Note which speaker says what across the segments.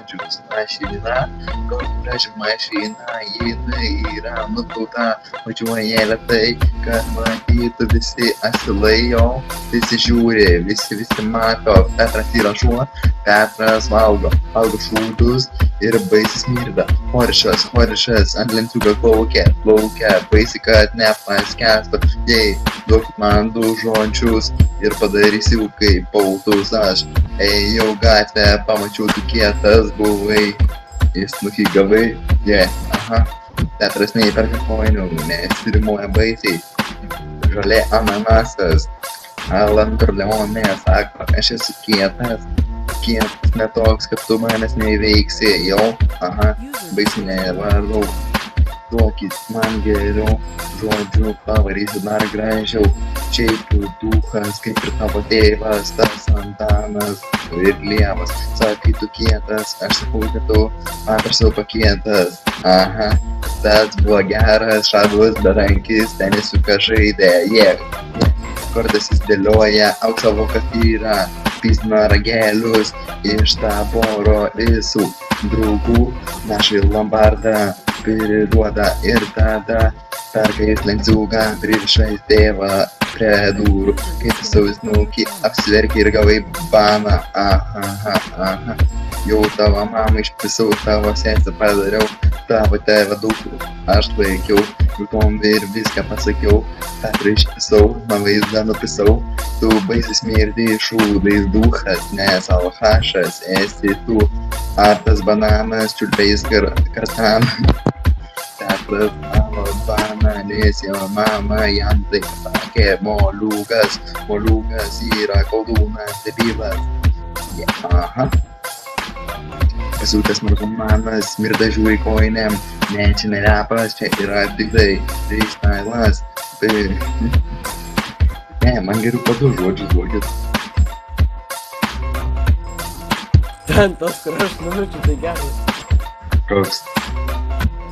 Speaker 1: žodžius mašina, graži mašina, jinai yra nukauta, važiuoja lėtai, kad matytų visi asilai jo, visi žiūri, visi mato, Petras yra šuo, Petras valgo šūdus ir baisiai smirda. Horišas ant lenciūgo plaukia, baisiai, kad nepaskęstų, jei duokit man du žodžius ir padarysiu kaip pautus aš. Ėjau gatvę, pamačiau tu kietas buvai, jis nufigavai, Petras neįperka kojinių, nes rimuoja baisiai. Žolė ananasas, Alan Corleone sako, aš esu kietas netoks, kad tu manęs neįveiksi, jau, baisiai nevarau, duokit man geriau, žodžiu pavarysiu dar gražiau, šiaip duchas, kaip ir tavo tėvas, tas Antanas ir Lievas, sakai tu kietas, aš sakau, kad tu paprasau pakietas, tas buvo geras, šadus berankis, tenisiuką žaidė, kortas jis dėlioja, aukso vokas yra, pizna ragelius iš taboro visų draugų, našai lombardą priduoda ir tada perka jis lenciūgą, pririšais tėvą prie durų, kaip sausnukį apsiverkė ir gavai baną, jau tavo mamą išpisau, tavo sesę padariau, tavo tėvą dukrų aš laikiau, tom ir viską pasakiau, Petrą išpisau, man vaizdą nupisau, tu baisiai smirdi šūdais duchas, nes alhašas esi tu, ar tas bananas čiulpiais kartan. Petras tavo baną, nes jo mama jam taip sakė, moliūgas yra koldūnas, debilas. Pasiūtas narkomanas, smirda žiūri kojinėm, ne, čia ne repas, čia yra tik tai freestylas. Ne, man geriau po du žodžius duokit.
Speaker 2: Ten tas, kur aš numečiu, tai geras.
Speaker 1: Koks?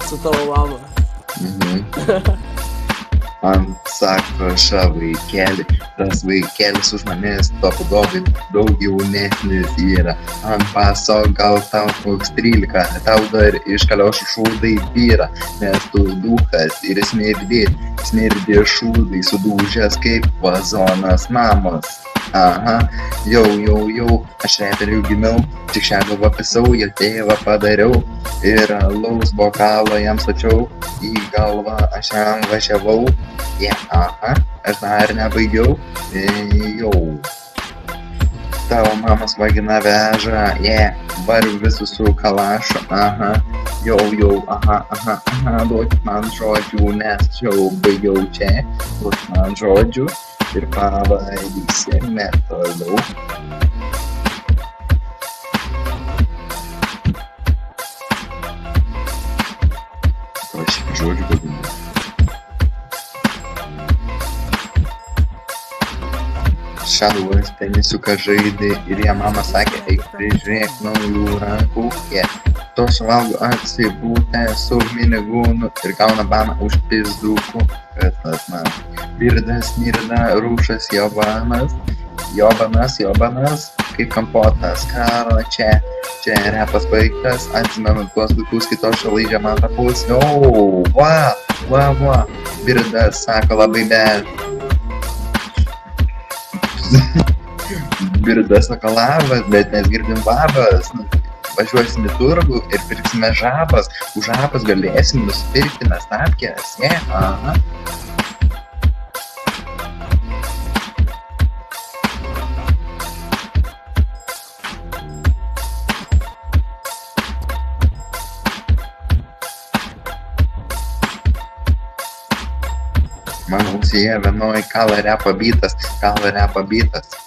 Speaker 2: Su tavo mama.
Speaker 1: Man sako, vaikeli, tas vaikelis už manęs top dovin, daug jaunesnis yra. Ant paso gal tau koks 13, tau dar iš kaliošų šūdai vyra, nes tu duchas ir smirdi šūdai, sudūžęs kaip vazonas mamos. Jau, aš reperiu gimiau, tik šią galvą pisau, jo tėvą padariau ir alaus bokalo jam stačiau, į galvą aš jam važiavau, aš dar nebaigiau, tavo mamos vagina veža, variu visus su kalašu, duokit man žodžių, nes jau baigiau čia, duokit man žodžių ir pavarysime toliau. Aš žodžių vadinu. Šaduos tenisiuką žaidė ir jam mama sakė, eik prižiūrėk naujų rankų, tos valgo atsibūtę su minigūnu ir gauna baną už pizdukų, kad tas man. Birdas, smirda, rūšas, jobanas, kaip kampotas, karo čia repas baigtas, atsimenu tuos vaikus kitos šalaidžia man tapus, Birdas sako labai Birdas sako labas, bet mes girdim labas, važiuosim į turgų ir pirksime žabas, už žabas galėsim nusipirkti mes tapkės, Man ausyje vienoj kala repo bitas.